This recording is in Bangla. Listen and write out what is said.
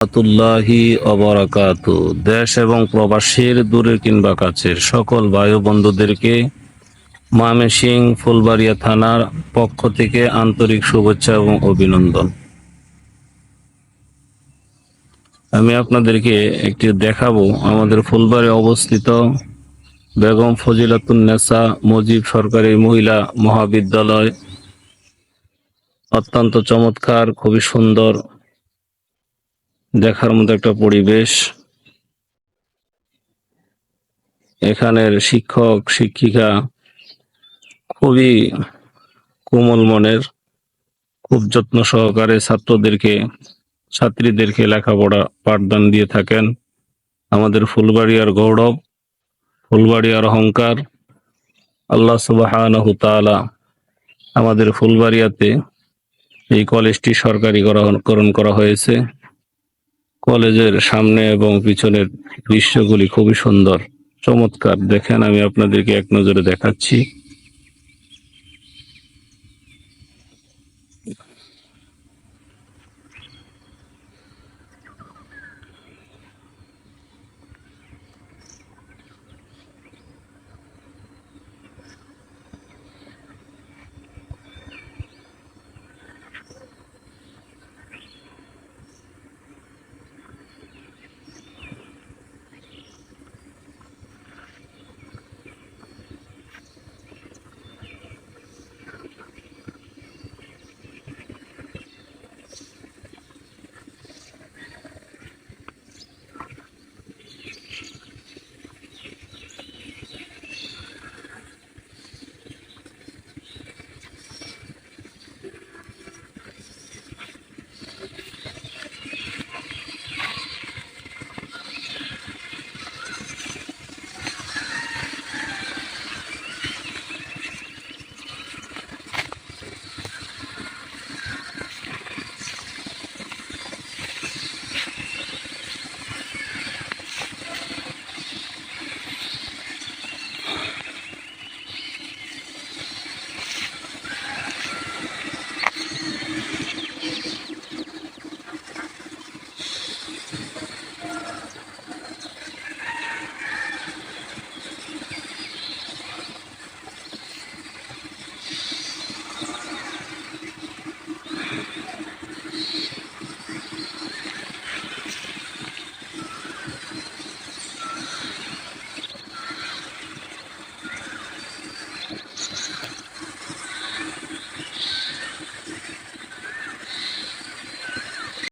রাহমাতুল্লাহি ওয়া বারাকাতুহু। দেশ এবং প্রবাসীর দূরের কিংবা কাছের সকল ভাই ও বন্ধুদেরকে ময়মনসিংহ ফুলবাড়িয়া থানার পক্ষ থেকে আন্তরিক শুভেচ্ছা এবং অভিনন্দন। আমি আপনাদেরকে একটি দেখাবো আমাদের ফুলবাড়ি অবস্থিত বেগম ফজিলাতুন্নেসা মুজিব সরকারি মহিলা মহাবিদ্যালয়। অত্যন্ত চমৎকার, খুবই সুন্দর, দেখার মতো একটা পরিবেশ। এখানের শিক্ষক শিক্ষিকা খুবই কোমল মনের, খুব যত্ন সহকারে ছাত্রীদেরকে লেখাপড়া পাঠদান দিয়ে থাকেন। আমাদের ফুলবাড়িয়ার গৌরব, ফুলবাড়িয়ার অহংকার। আল্লাহ সুবহানাহু তাআলা আমাদের ফুলবাড়িয়াতে এই কলেজটি সরকারিকরণ করা হয়েছে। কলেজের সামনে এবং পিছনের দৃশ্যগুলি খুবই সুন্দর, চমৎকার। দেখেন, আমি আপনাদেরকে এক নজরে দেখাচ্ছি।